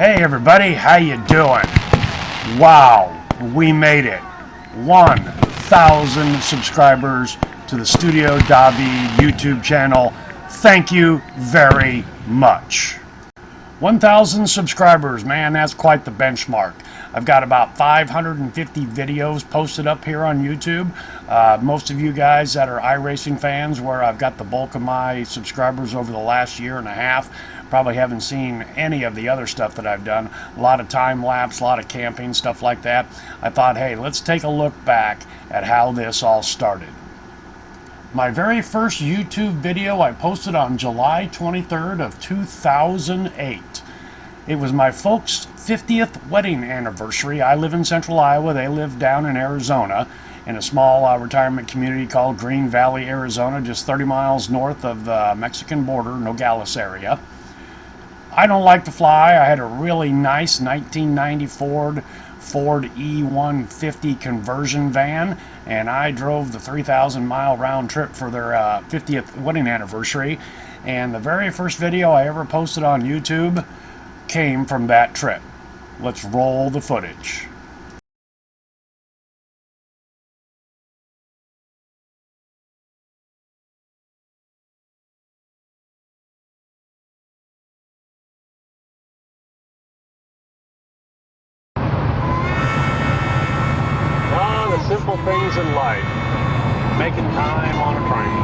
Hey everybody, how you doing? Wow, we made it. 1,000 subscribers to the Studio DaVeed YouTube channel. Thank you very much. 1,000 subscribers, man, that's quite the benchmark. I've got about 550 videos posted up here on YouTube. Most of you guys that are iRacing fans, where I've got the bulk of my subscribers over the last year and a half, probably haven't seen any of the other stuff that I've done. A lot of time lapse, a lot of camping, stuff like that. I thought, hey, let's take a look back at how this all started. My very first YouTube video I posted on July 23rd of 2008. It was my folks' 50th wedding anniversary. I live in central Iowa. They live down in Arizona in a small retirement community called Green Valley, Arizona, just 30 miles north of the Mexican border, Nogales area. I don't like to fly. I had a really nice 1990 Ford E150 conversion van, and I drove the 3,000-mile round trip for their 50th wedding anniversary. And the very first video I ever posted on YouTube came from that trip. Let's roll the footage. The simple things in life. Making time on a train.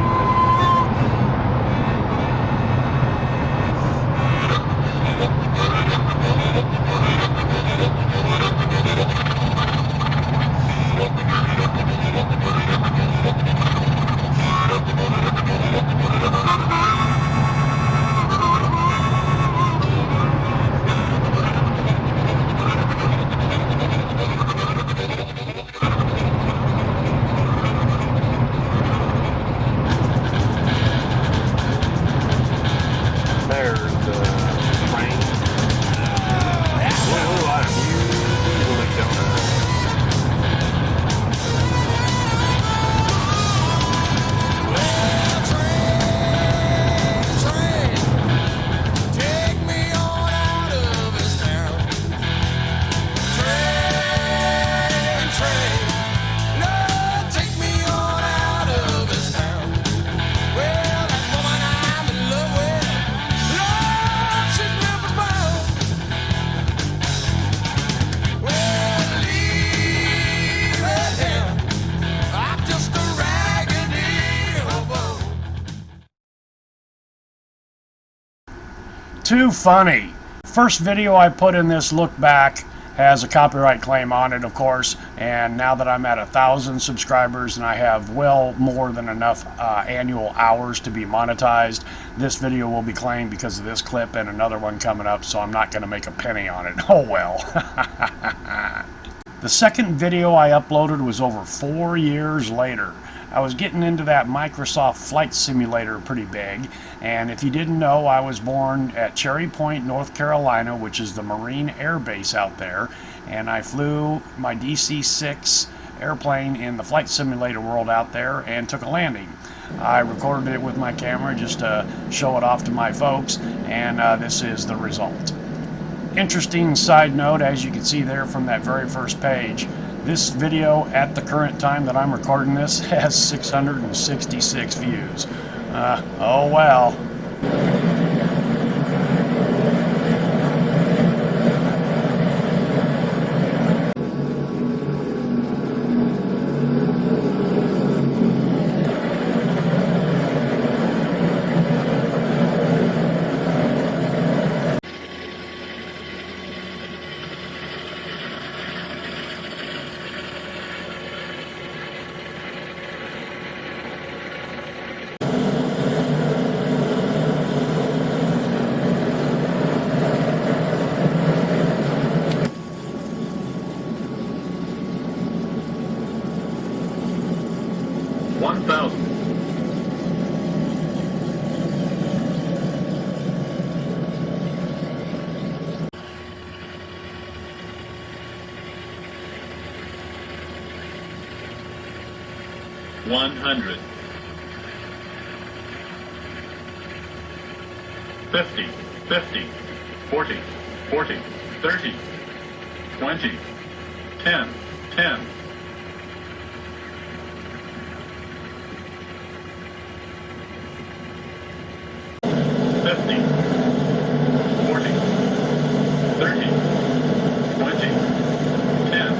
Too funny. First video I put in this look back has a copyright claim on it, of course, and now that I'm at 1,000 subscribers and I have well more than enough annual hours to be monetized, this video will be claimed because of this clip and another one coming up, so I'm not going to make a penny on it. Oh well. The second video I uploaded was over 4 years later. I was getting into that Microsoft Flight Simulator pretty big, and if you didn't know, I was born at Cherry Point, North Carolina, which is the Marine Air Base out there, and I flew my DC-6 airplane in the Flight Simulator world out there and took a landing. I recorded it with my camera just to show it off to my folks, and this is the result. Interesting side note, as you can see there from that very first page, this video, at the current time that I'm recording this, has 666 views. Oh well. $100. 50, 50, 40, 40, 30, 20, 10, 10. 50, 40, 30, 20, 10.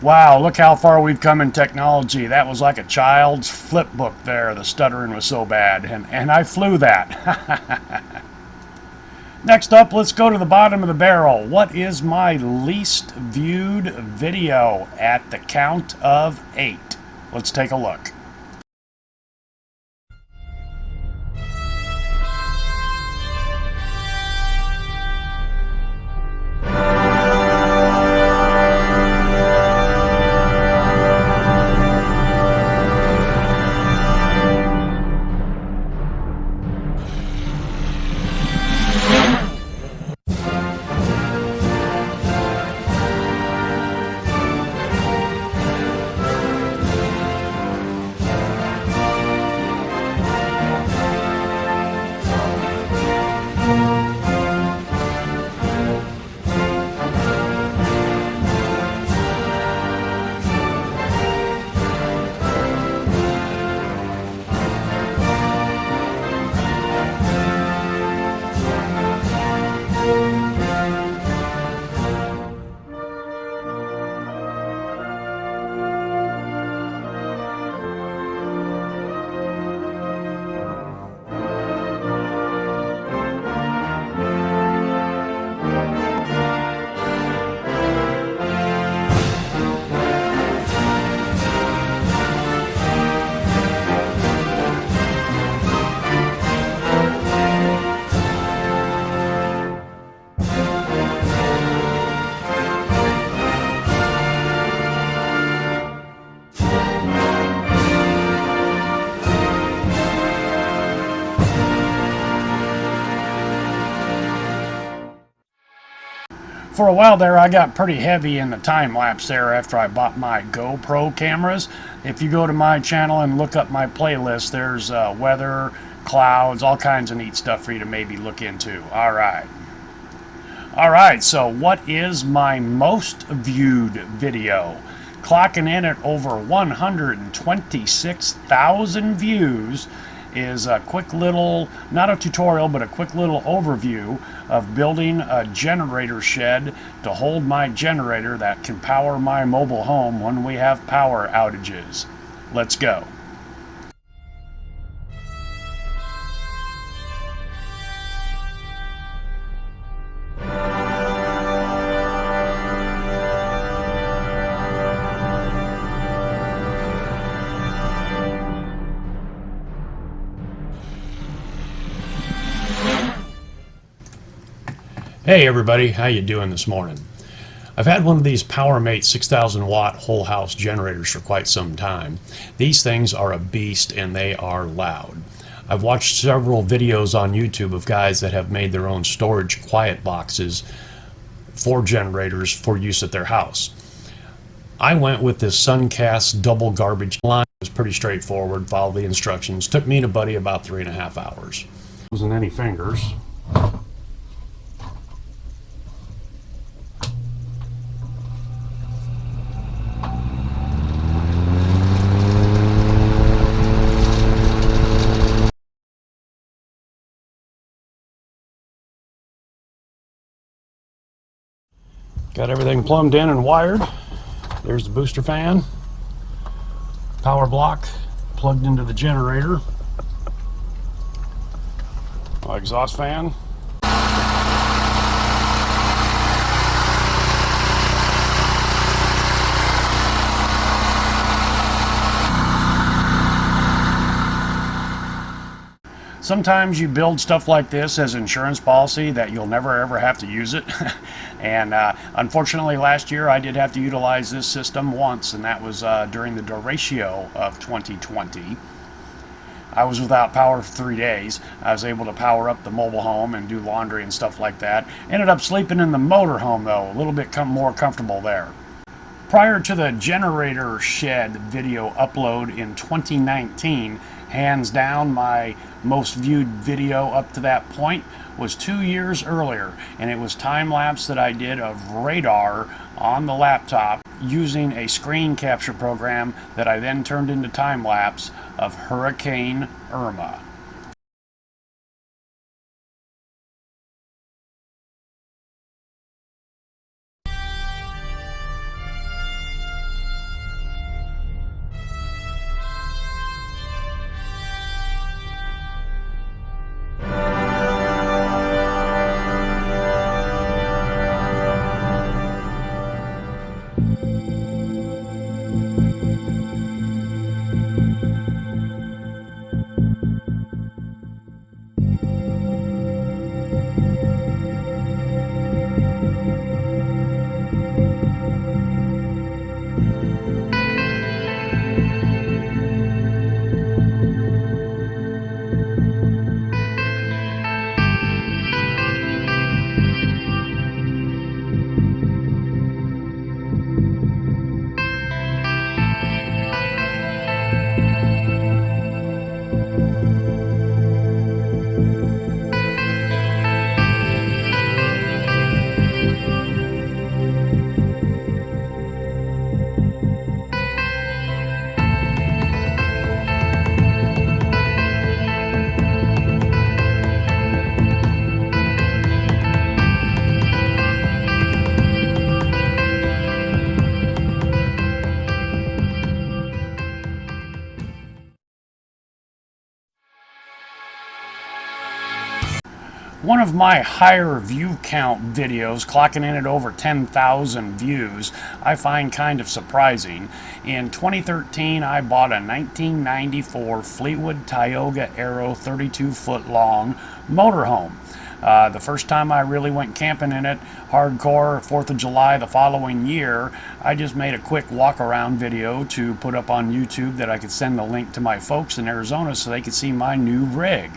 Wow, look how far we've come in technology. That was like a child's flip book there. The stuttering was so bad, and I flew that. Next up, let's go to the bottom of the barrel. What is my least viewed video at the count of 8? Let's take a look. For a while there, I got pretty heavy in the time lapse there after I bought my GoPro cameras. If you go to my channel and look up my playlist, there's weather, clouds, all kinds of neat stuff for you to maybe look into. Alright, so what is my most viewed video? Clocking in at over 126,000 views is a quick little, not a tutorial, but a quick little overview of building a generator shed to hold my generator that can power my mobile home when we have power outages. Let's go. Hey everybody, how you doing this morning? I've had one of these PowerMate 6,000 watt whole house generators for quite some time. These things are a beast and they are loud. I've watched several videos on YouTube of guys that have made their own storage quiet boxes for generators for use at their house. I went with this Suncast double garbage line. It was pretty straightforward, followed the instructions. Took me and a buddy about 3.5 hours. Wasn't any fingers. Got everything plumbed in and wired. There's the booster fan. Power block plugged into the generator. My exhaust fan. Sometimes you build stuff like this as insurance policy that you'll never ever have to use it. And unfortunately last year I did have to utilize this system once, and that was during the derecho of 2020. I was without power for 3 days. I was able to power up the mobile home and do laundry and stuff like that. Ended up sleeping in the motor home though, a little bit more comfortable there. Prior to the generator shed video upload in 2019, hands down my most viewed video up to that point was 2 years earlier, and it was time-lapse that I did of radar on the laptop using a screen capture program that I then turned into time-lapse of Hurricane Irma. One of my higher view count videos, clocking in at over 10,000 views, I find kind of surprising. In 2013, I bought a 1994 Fleetwood Tioga Aero 32-foot long motorhome. The first time I really went camping in it, hardcore, 4th of July the following year, I just made a quick walk-around video to put up on YouTube that I could send the link to my folks in Arizona so they could see my new rig.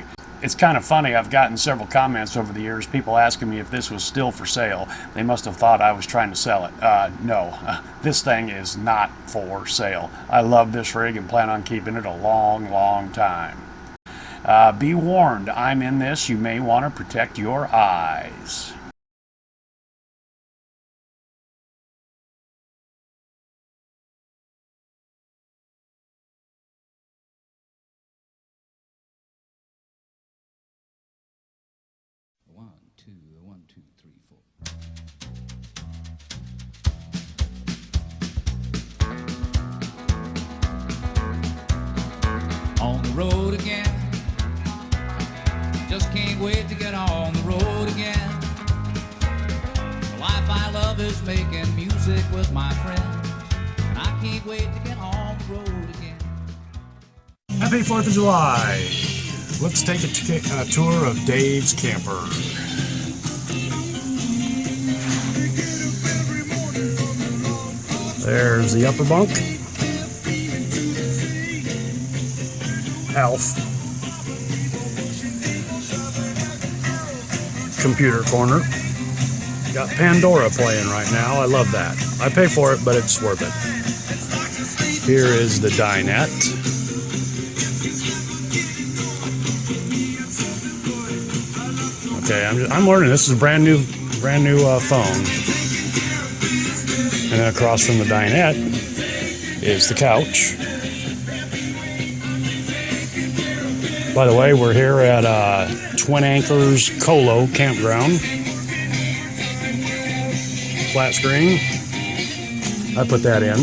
It's kind of funny, I've gotten several comments over the years, people asking me if this was still for sale. They must have thought I was trying to sell it. No, this thing is not for sale. I love this rig and plan on keeping it a long, long time. Be warned, I'm in this. You may want to protect your eyes. One, two, three, four. On the road again. Just can't wait to get on the road again. The life I love is making music with my friends, and I can't wait to get on the road again. Happy 4th of July. Let's take a tour of Dave's camper. There's the upper bunk. Alf. Computer corner. Got Pandora playing right now. I love that. I pay for it, but it's worth it. Here is the dinette. Okay, I'm learning. This is a brand new phone. And then across from the dinette is the couch. By the way, we're here at Twin Anchors Colo Campground. Flat screen. I put that in.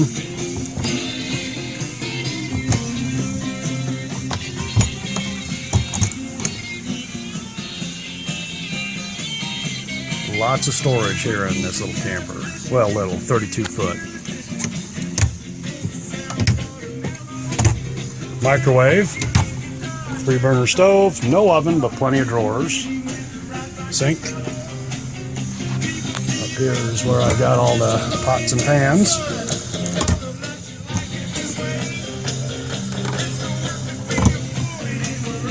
Lots of storage here in this little camper. Well, little, 32 foot. Microwave. 3-burner stove. No oven, but plenty of drawers. Sink. Up here is where I got all the pots and pans.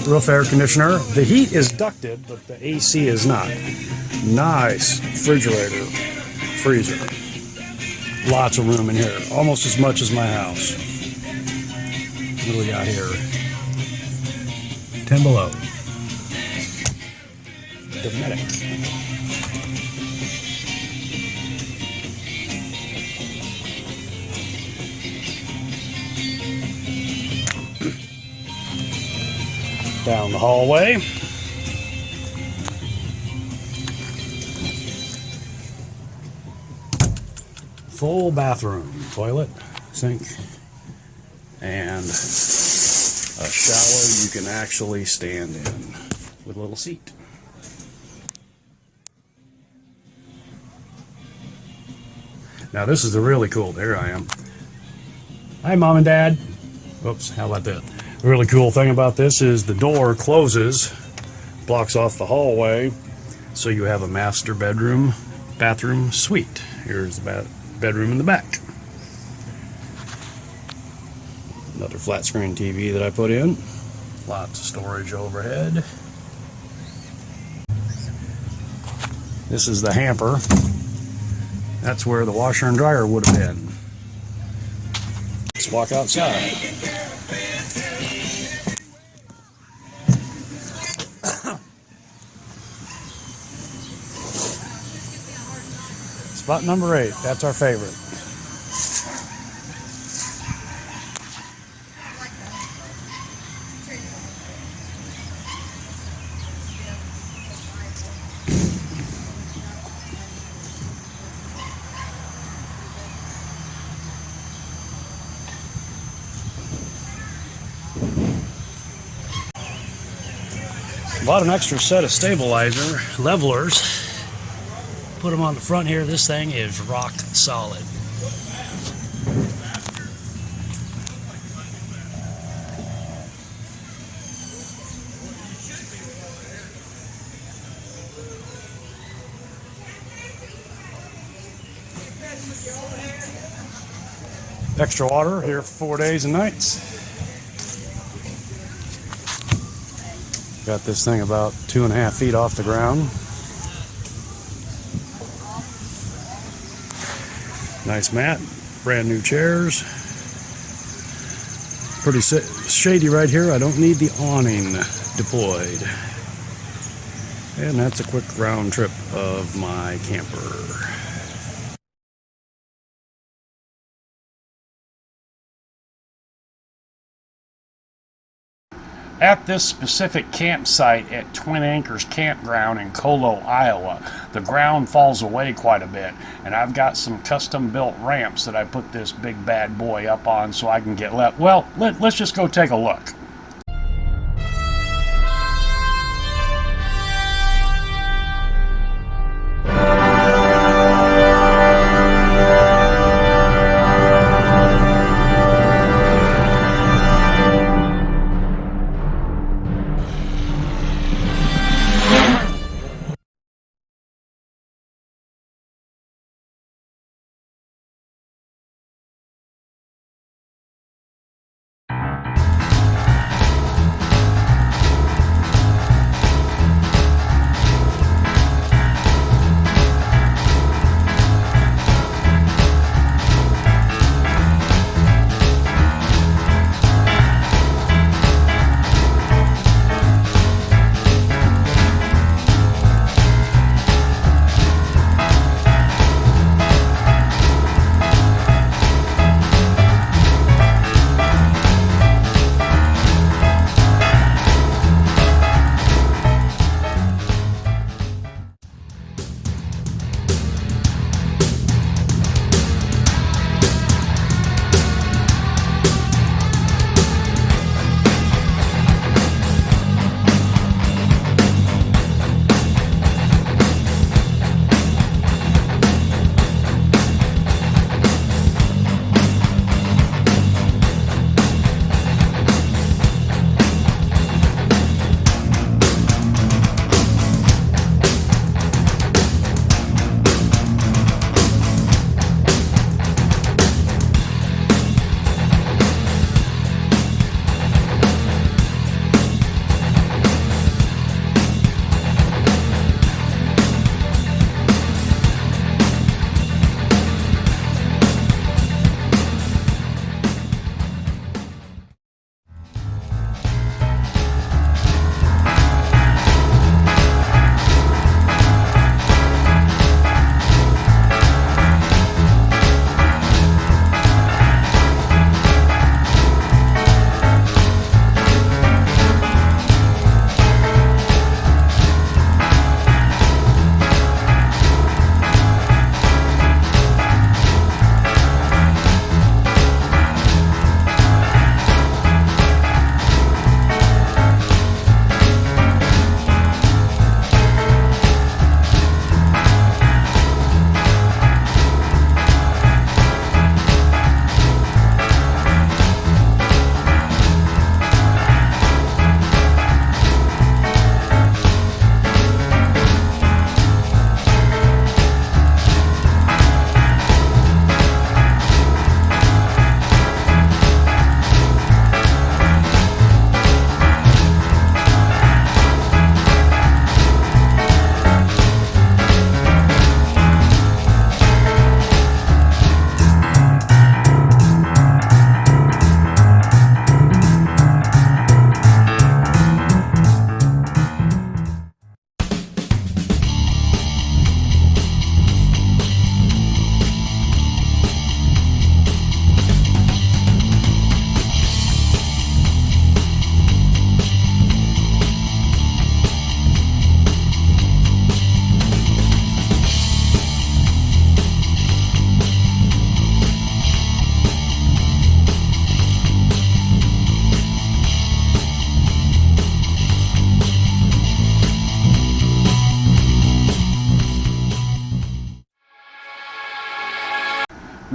roof air conditioner. The heat is ducted, but the AC is not. Nice refrigerator, freezer. Lots of room in here, almost as much as my house. What do we got here? 10 below. Dometic. Down the hallway. Full bathroom, toilet, sink, and a shower you can actually stand in with a little seat. Now this is the really cool, there I am. Hi Mom and Dad. Oops, how about that? The really cool thing about this is the door closes, blocks off the hallway, so you have a master bedroom, bathroom suite. Here's the bedroom in the back. Another flat screen TV that I put in. Lots of storage overhead. This is the hamper. That's where the washer and dryer would have been. Let's walk outside. Spot number 8, that's our favorite. Bought an extra set of stabilizer levelers. Put them on the front here. This thing is rock solid. Extra water here for 4 days and nights. Got this thing about 2.5 feet off the ground. Nice mat, brand new chairs. Pretty shady right here. I don't need the awning deployed. And that's a quick round trip of my camper. At this specific campsite at Twin Anchors Campground in Colo, Iowa, the ground falls away quite a bit, and I've got some custom built ramps that I put this big bad boy up on so I can get left. Well, let's just go take a look.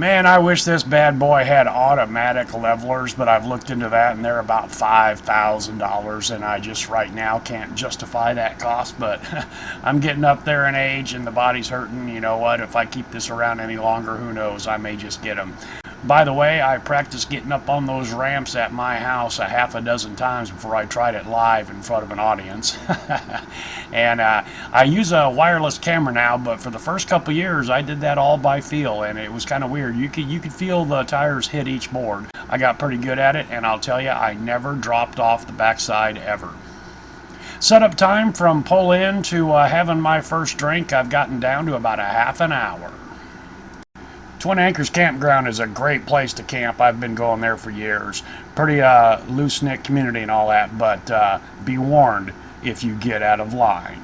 Man, I wish this bad boy had automatic levelers, but I've looked into that and they're about $5,000, and I just right now can't justify that cost. But I'm getting up there in age and the body's hurting. You know what? If I keep this around any longer, who knows? I may just get them. By the way, I practiced getting up on those ramps at my house a half a dozen times before I tried it live in front of an audience. And I use a wireless camera now, but for the first couple years I did that all by feel, and it was kind of weird. You could feel the tires hit each board. I got pretty good at it, and I'll tell you, I never dropped off the backside ever. Setup time from pull in to having my first drink, I've gotten down to about a half an hour. Twin Anchors Campground is a great place to camp. I've been going there for years. Pretty loose-knit community and all that, but be warned if you get out of line.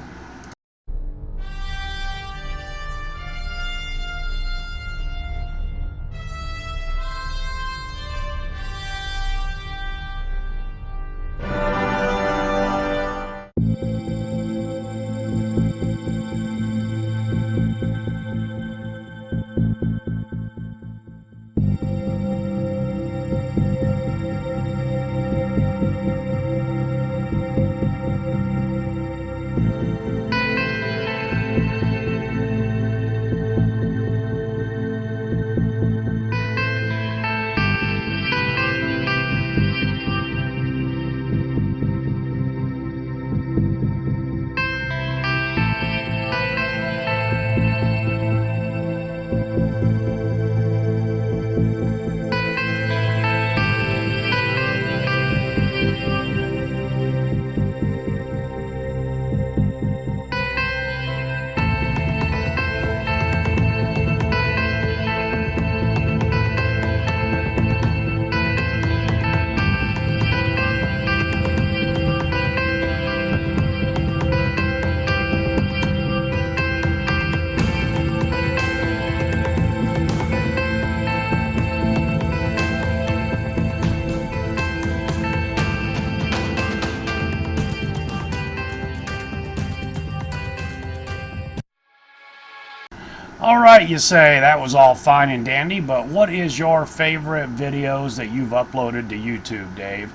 Alright, you say, that was all fine and dandy, but what is your favorite videos that you've uploaded to YouTube, Dave?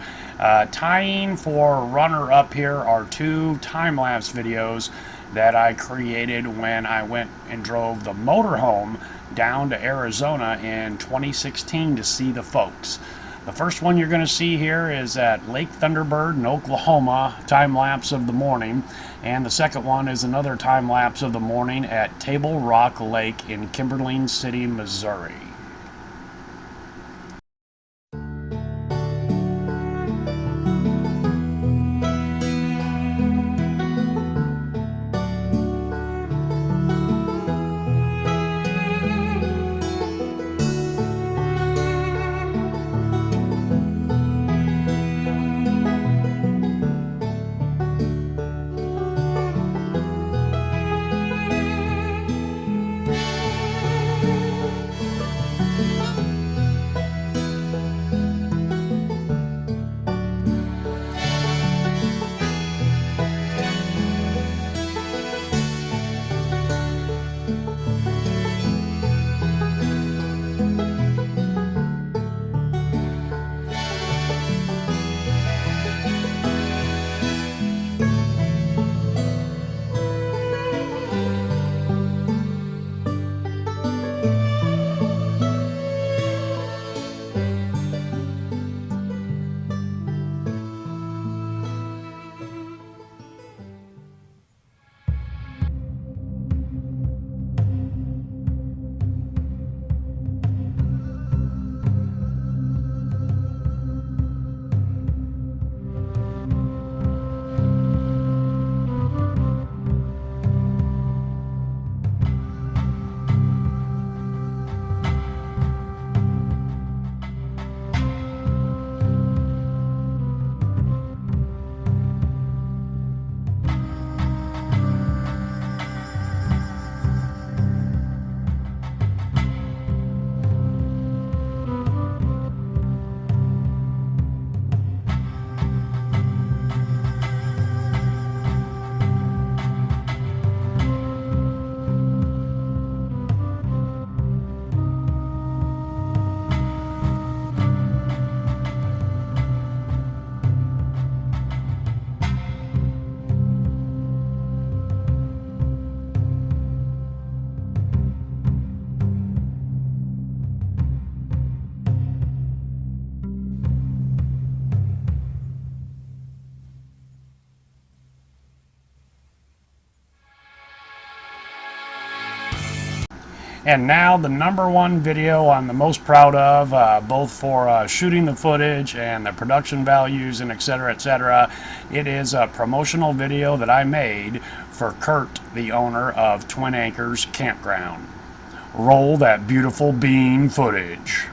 Tying for runner-up here are two time-lapse videos that I created when I went and drove the motorhome down to Arizona in 2016 to see the folks. The first one you're going to see here is at Lake Thunderbird in Oklahoma, time-lapse of the morning. And the second one is another time-lapse of the morning at Table Rock Lake in Kimberling City, Missouri. And now the #1 video I'm the most proud of, both for shooting the footage and the production values and etc. etc. It is a promotional video that I made for Kurt, the owner of Twin Anchors Campground. Roll that beautiful bean footage.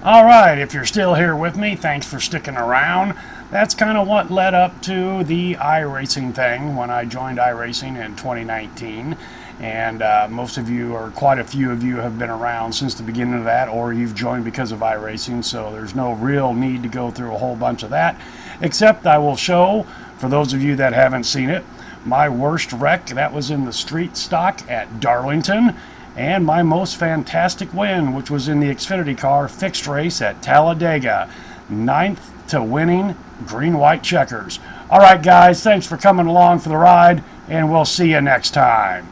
All right, if you're still here with me, thanks for sticking around. That's kind of what led up to the iRacing thing when I joined iRacing in 2019. And most of you, or quite a few of you, have been around since the beginning of that, or you've joined because of iRacing, so there's no real need to go through a whole bunch of that, except I will show, for those of you that haven't seen it, my worst wreck that was in the street stock at Darlington, and my most fantastic win, which was in the XFINITY car fixed race at Talladega, 9th to winning green-white checkers. All right, guys, thanks for coming along for the ride, and we'll see you next time.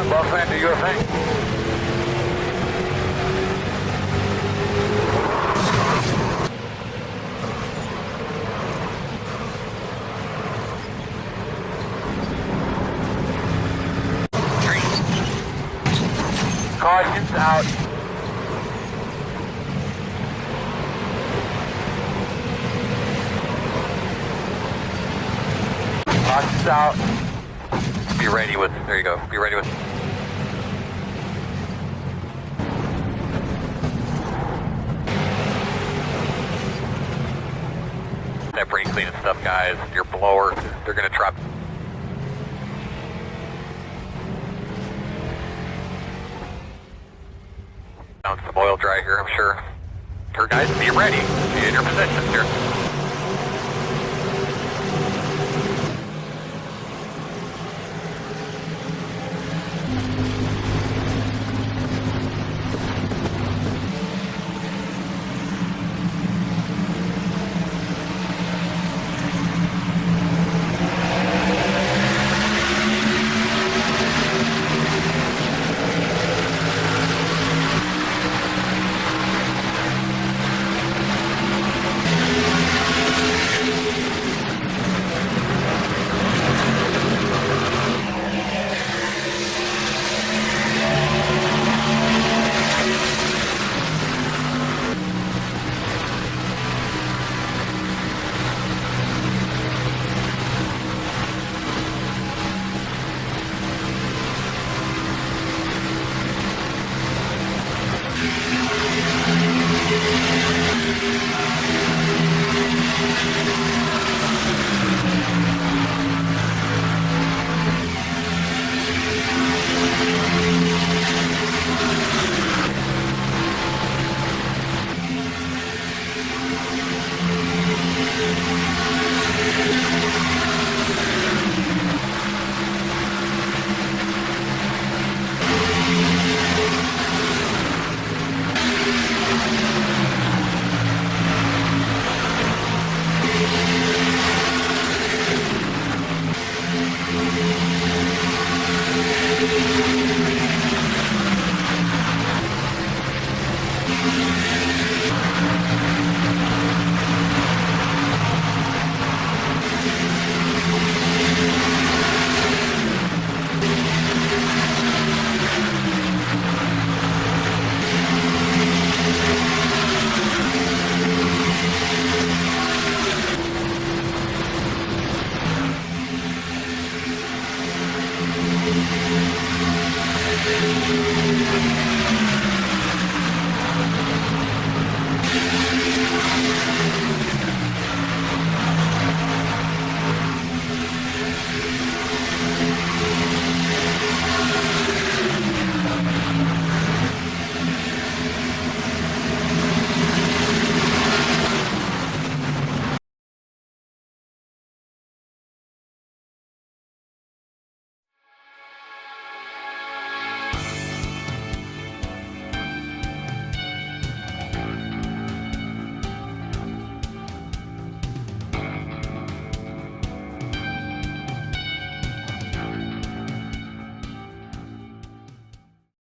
Bossman, do your thing. Caution's out. Caution's out. Be ready with, there you go, be ready with. that brake clean and stuff, guys. Your blower, they're gonna drop. Down some oil dry here, I'm sure. Guys, be ready. Be in your positions here.